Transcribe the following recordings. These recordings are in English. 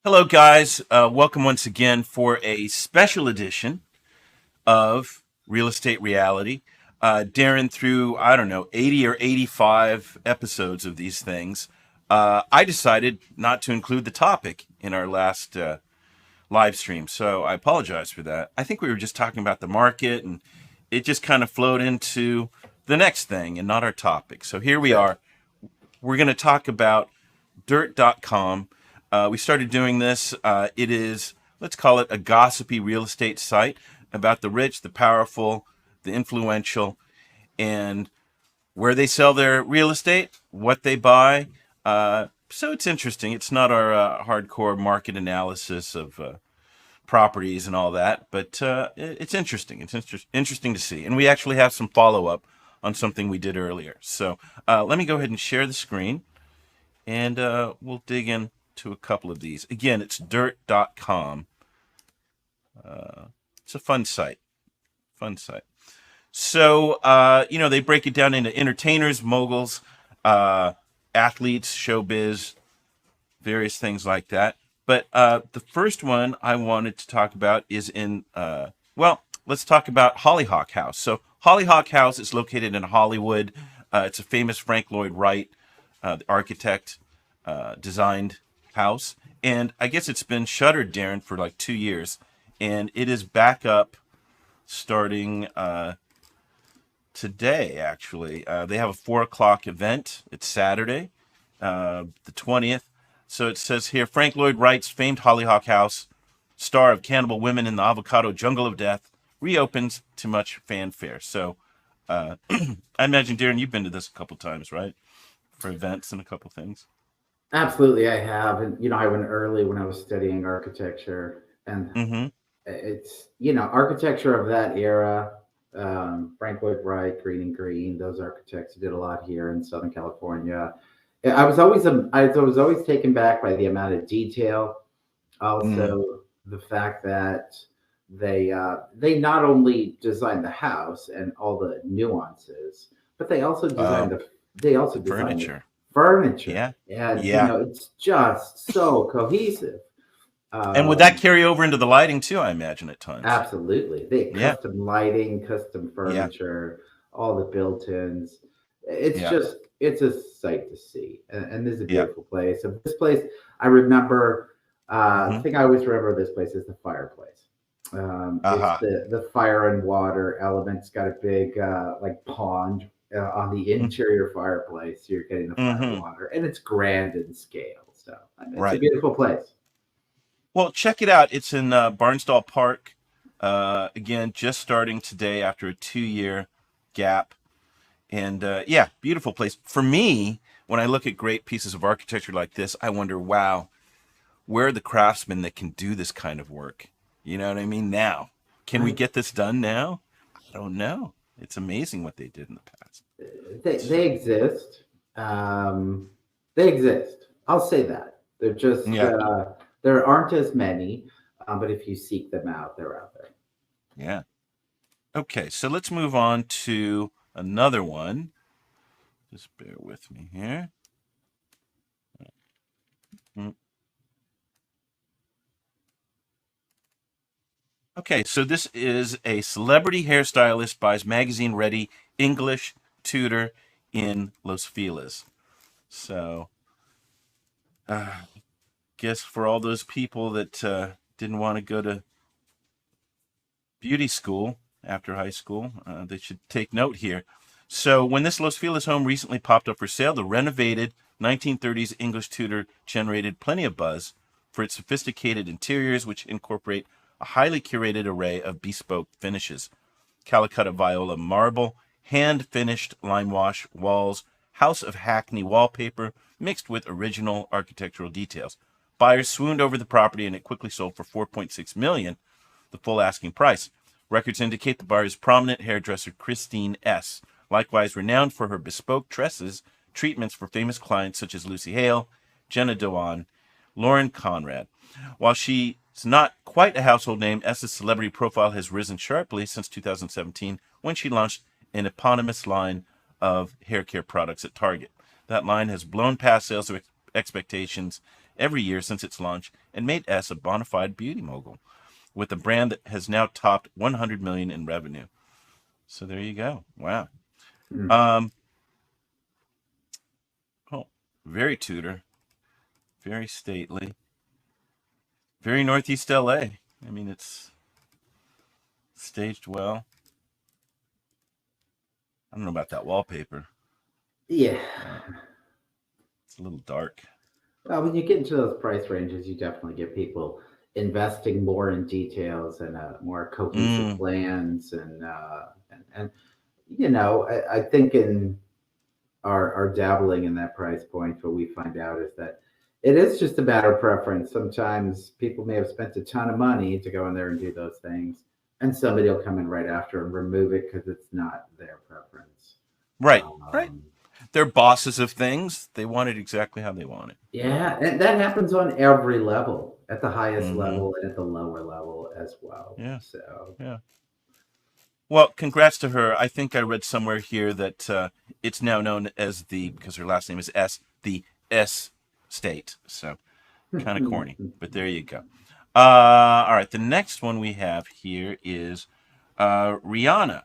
Hello, guys. Welcome once again for a special edition of Real Estate Reality. Darren, through, I don't know, 80 or 85 episodes of these things, I decided not to include the topic in our last live stream. So I apologize for that. I think we were just talking about the market and it just kind of flowed into the next thing and not our topic. So here we are. We're going to talk about dirt.com. We started doing this. It is, let's call it a gossipy real estate site about the rich, the powerful, the influential, and where they sell their real estate, what they buy. So it's interesting. It's not our hardcore market analysis of properties and all that, but it's interesting. It's interesting to see. And we actually have some follow-up on something we did earlier. So let me go ahead and share the screen, and we'll dig in to a couple of these. Again, it's dirt.com. It's a fun site. Fun site. So, they break it down into entertainers, moguls, athletes, showbiz, various things like that. But the first one I wanted to talk about is let's talk about Hollyhock House. So, Hollyhock House is located in Hollywood. It's a famous Frank Lloyd Wright, the architect, designed house. And I guess it's been shuttered, Darren, for like 2 years. And it is back up starting today, actually. They have a 4 o'clock event. It's Saturday, the 20th. So it says here, Frank Lloyd Wright's famed Hollyhock House, star of Cannibal Women in the Avocado Jungle of Death, reopens to much fanfare. So I imagine, Darren, you've been to this a couple times, right? For events and a couple things. Absolutely, I have. And I went early when I was studying architecture, and Mm-hmm. it's architecture of that era. Frank Lloyd Wright, Green and Green, those architects did a lot here in Southern California. I was always taken back by the amount of detail. Mm. Also, the fact that they not only designed the house and all the nuances, but Oh, they also the designed the furniture. furniture, Yeah. and Yeah. it's just so cohesive. And would that Um, carry over into the lighting too, I imagine, at times? Absolutely, they Yeah. custom lighting, custom Yeah. furniture, all the built-ins. It's Yeah. just it's a sight to see, and this is a Yeah. beautiful place. So this place, I remember. The Mm-hmm. thing I always remember this place is the fireplace. It's Uh-huh. the fire and water element. It's got a big like pond on the interior fireplace. So you're getting the fire and Mm-hmm. water, and it's grand in scale. So I mean, it's a Right. beautiful place. Well, check it out. It's in Barnstall Park. Again, just starting today after a 2 year gap. And yeah, beautiful place. For me, when I look at great pieces of architecture like this, I wonder, wow, where are the craftsmen that can do this kind of work? You know what I mean? Now, can we I get this done now? I don't know. It's amazing what they did in the past. they exist. Um, they exist. I'll say that. They're just Yeah, there aren't as many, but if you seek them out, they're out there. yeah. Okay, so let's move on to another one. Just bear with me here. Mm. Okay, so this is a celebrity hairstylist buys magazine ready English tutor in Los Feliz. So, guess for all those people that didn't want to go to beauty school after high school, they should take note here. So, when this Los Feliz home recently popped up for sale, the renovated 1930s English tutor generated plenty of buzz for its sophisticated interiors, which incorporate a highly curated array of bespoke finishes. Calicut Viola marble, hand finished lime wash walls, House of Hackney wallpaper mixed with original architectural details. Buyers swooned over the property and it quickly sold for 4.6 million, dollars, the full asking price. Records indicate the buyer's prominent hairdresser Christine S., likewise renowned for her bespoke tresses, treatments for famous clients such as Lucy Hale, Jenna Dewan, Lauren Conrad. While she's not quite a household name, S's celebrity profile has risen sharply since 2017 when she launched an eponymous line of hair care products at Target. That line has blown past sales expectations every year since its launch and made S a bona fide beauty mogul with a brand that has now topped 100 million in revenue. So there you go. Wow. Mm. Oh, very Tutor, very stately, very Northeast LA. I mean, it's staged well. I don't know about that wallpaper. Yeah. It's a little dark. Well, when you get into those price ranges, you definitely get people investing more in details and more cohesive Mm, plans, and I think in our dabbling in that price point, what we find out is that it is just a matter of preference. Sometimes people may have spent a ton of money to go in there and do those things, and somebody will come in right after and remove it because it's not their preference. right, right. Um, They're bosses of things. They want it exactly how they want it. yeah, and that happens on every level, at the highest Mm-hmm. level and at the lower level as well. Yeah, So, yeah. Well, congrats to her. I think I read somewhere here that it's now known as because her last name is S, the S state. So kind of corny, but there you go. All right, the next one we have here is Rihanna.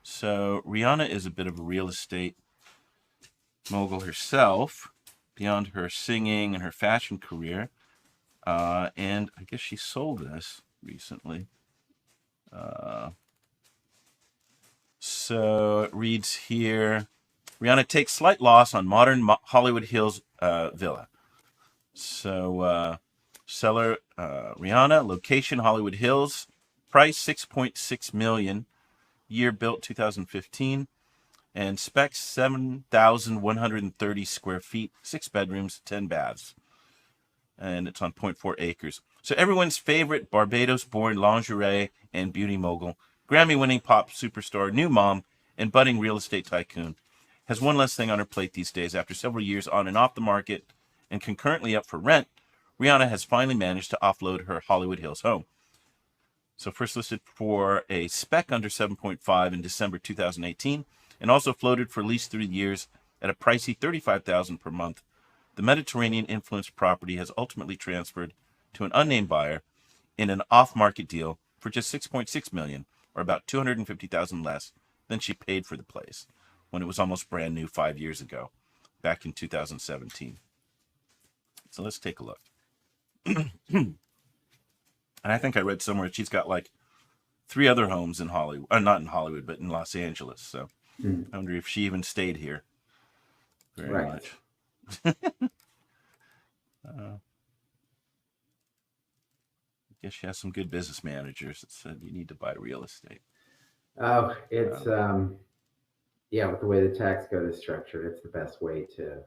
So Rihanna is a bit of a real estate mogul herself, beyond her singing and her fashion career. And I guess she sold this recently. So it reads here, Rihanna takes slight loss on modern Hollywood Hills villa. So seller Rihanna, location Hollywood Hills, price 6.6 million, year built 2015, and specs 7,130 square feet, 6 bedrooms, 10 baths, and it's on 0.4 acres. So everyone's favorite Barbados-born lingerie and beauty mogul, Grammy-winning pop superstar, new mom, and budding real estate tycoon has one less thing on her plate these days. After several years on and off the market and concurrently up for rent, Rihanna has finally managed to offload her Hollywood Hills home. So first listed for a spec under 7.5 in December 2018, and also floated for at least 3 years at a pricey $35,000 per month. The Mediterranean-influenced property has ultimately transferred to an unnamed buyer in an off-market deal for just 6.6 million, or about 250,000 less than she paid for the place when it was almost brand new 5 years ago, back in 2017. So let's take a look. And I think I read somewhere she's got like 3 other homes in Hollywood, not in Hollywood, but in Los Angeles. So I wonder if she even stayed here very right. much. I guess she has some good business managers that said you need to buy real estate. Oh, it's yeah, with the way the tax code is structured, it's the best way to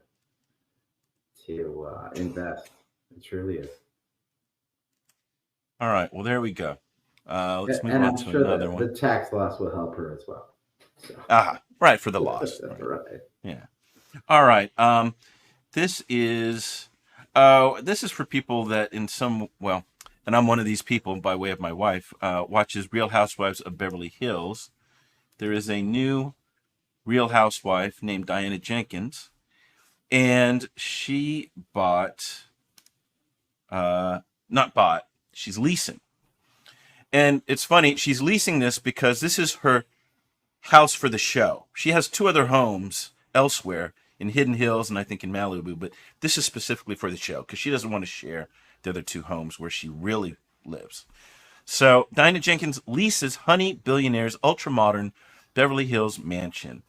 invest. It truly is. All right, well, there we go. Let's move And on I'm to sure another that the one. tax loss will help her as well. So, Right, for the loss. Right. right. Yeah. All right. This is for people that and I'm one of these people by way of my wife, watches Real Housewives of Beverly Hills. There is a new Real Housewife named Diana Jenkins, and she she's leasing. And it's funny, she's leasing this because this is her house for the show. She has 2 other homes elsewhere in Hidden Hills and I think in Malibu, but this is specifically for the show because she doesn't want to share the other 2 homes where she really lives. So Dinah Jenkins leases Honey Billionaire's ultra-modern Beverly Hills mansion.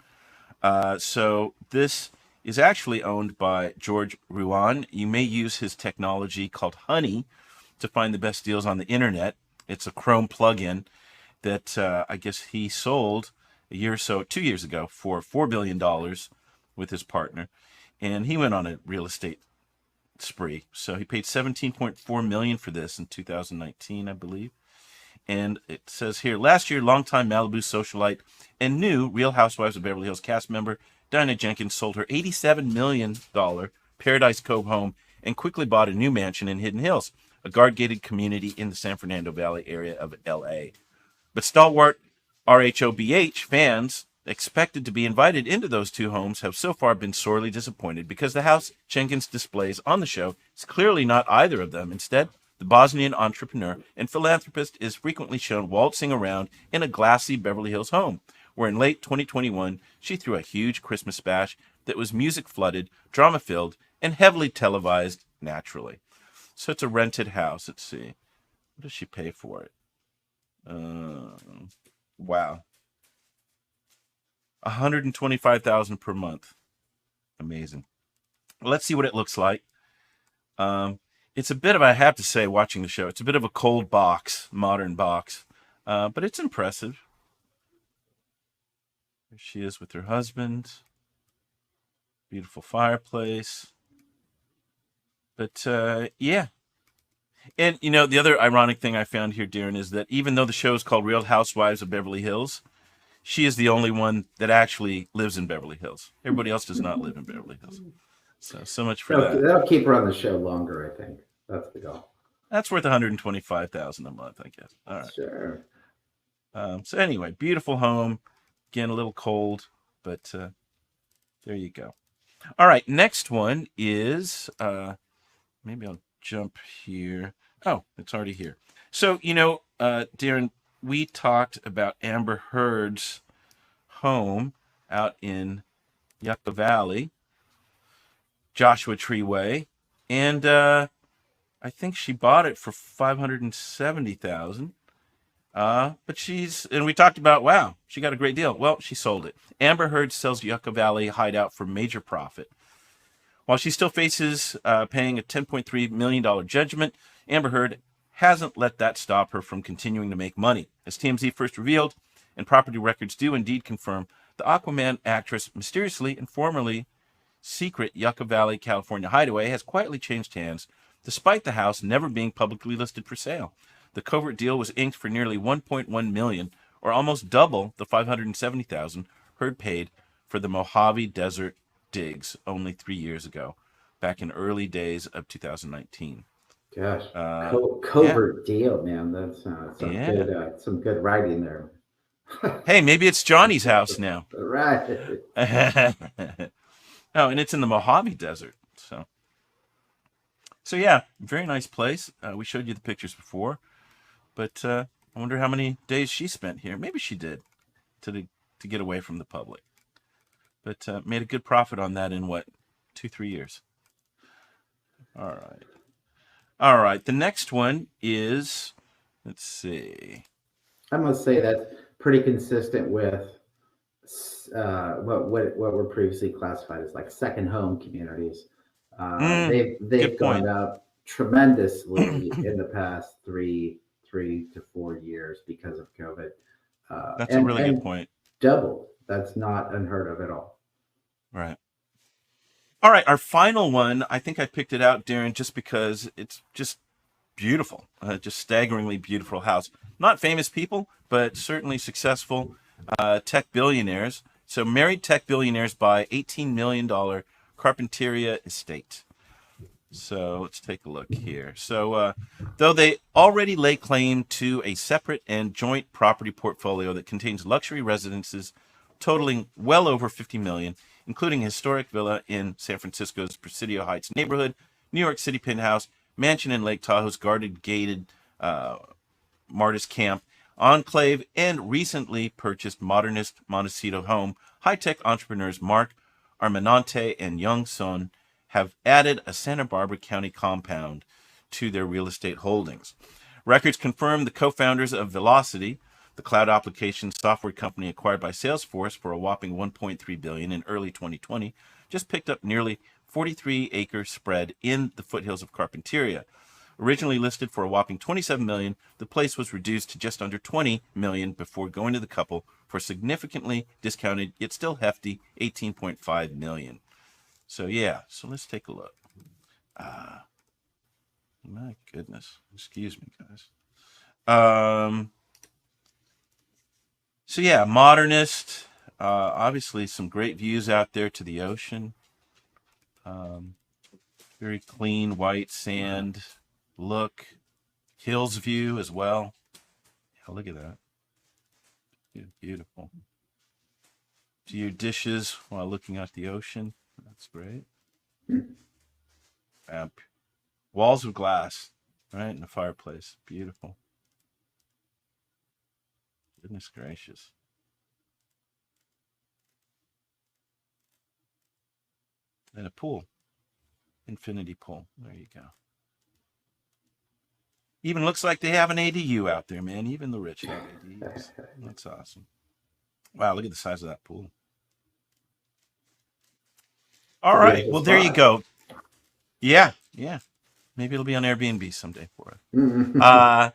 So this is actually owned by George Ruan. You may use his technology called Honey to find the best deals on the internet. It's a Chrome plugin that I guess he sold a year or so, 2 years ago, for $4 billion with his partner. And he went on a real estate spree. So he paid $17.4 million for this in 2019, I believe. And it says here, last year, longtime Malibu socialite and new Real Housewives of Beverly Hills cast member Dinah Jenkins sold her $87 million Paradise Cove home and quickly bought a new mansion in Hidden Hills, a guard-gated community in the San Fernando Valley area of L.A. But stalwart RHOBH fans expected to be invited into those two homes have so far been sorely disappointed because the house Jenkins displays on the show is clearly not either of them. Instead, the Bosnian entrepreneur and philanthropist is frequently shown waltzing around in a glassy Beverly Hills home, where in late 2021 she threw a huge Christmas bash that was music-flooded, drama-filled, and heavily televised naturally. So it's a rented house. Let's see. What does she pay for it? Wow. $125,000 per month. Amazing. Let's see what it looks like. It's a bit of, I have to say, watching the show, it's a bit of a cold box, modern box, but it's impressive. There she is with her husband. Beautiful fireplace. But yeah. And, you know, the other ironic thing I found here, Darren, is that even though the show is called Real Housewives of Beverly Hills, she is the only one that actually lives in Beverly Hills. Everybody else does not live in Beverly Hills. So much for that. That'll keep her on the show longer, I think. That's the goal. That's worth $125,000 a month, I guess. All right. Sure. So anyway, beautiful home. Again, a little cold, but there you go. All right, next one is maybe I'll jump here. Oh, it's already here. So, you know, Darren, we talked about Amber Heard's home out in Yucca Valley, Joshua Tree Way, and I think she bought it for $570,000. But and we talked about, wow, she got a great deal. Well, she sold it. Amber Heard sells Yucca Valley hideout for major profit. While she still faces paying a $10.3 million judgment, Amber Heard hasn't let that stop her from continuing to make money. As TMZ first revealed, and property records do indeed confirm, the Aquaman actress mysteriously and formerly secret Yucca Valley, California hideaway has quietly changed hands, despite the house never being publicly listed for sale. The covert deal was inked for nearly $1.1 million, or almost double the $570,000 Heard paid for the Mojave Desert digs only 3 years ago, back in early days of 2019. Gosh, covert deal, man. That's some good writing there. Hey, maybe it's Johnny's house now. Right. Oh, and it's in the Mojave Desert. So yeah, very nice place. We showed you the pictures before, but I wonder how many days she spent here. Maybe she did to get away from the public, but made a good profit on that in what, 2-3 years. All right. The next one is, let's see. I must say that's pretty consistent with what were previously classified as like second home communities. They've gone up tremendously in the past 3 to 4 years because of COVID. That's a really good point. Doubled. That's not unheard of at all. Right. All right, our final one, I think I picked it out, Darren, just because it's just beautiful, just staggeringly beautiful house. Not famous people, but certainly successful tech billionaires. So married tech billionaires buy $18 million Carpinteria estate. So let's take a look here. So though they already lay claim to a separate and joint property portfolio that contains luxury residences totaling well over $50 million, including a historic villa in San Francisco's Presidio Heights neighborhood, New York City penthouse, mansion in Lake Tahoe's guarded gated Martis Camp enclave, and recently purchased modernist Montecito home, high-tech entrepreneurs Mark Armenante and Young Son have added a Santa Barbara County compound to their real estate holdings. Records confirm the co-founders of Velocity, the cloud application software company acquired by Salesforce for a whopping $1.3 billion in early 2020, just picked up nearly 43-acre spread in the foothills of Carpinteria. Originally listed for a whopping $27 million, the place was reduced to just under $20 million before going to the couple for a significantly discounted, yet still hefty, $18.5 million. So yeah, so let's take a look. My goodness, excuse me, guys. So yeah, modernist, obviously some great views out there to the ocean. Very clean white sand look. Hills view as well. Yeah, look at that. Beautiful. Do your dishes while looking at the ocean. That's great. Walls of glass, right, in the fireplace. Beautiful. Goodness gracious. And a pool. Infinity pool. There you go. Even looks like they have an ADU out there, man. Even the rich have ADUs. That's awesome. Wow, look at the size of that pool. All right. Well, there you go. Yeah. Maybe it'll be on Airbnb someday for it.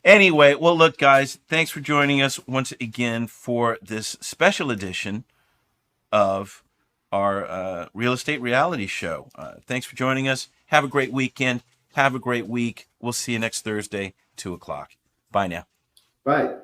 Anyway, well, look, guys, thanks for joining us once again for this special edition of our real estate reality show. Thanks for joining us. Have a great weekend. Have a great week. We'll see you next Thursday, 2:00. Bye now. Bye.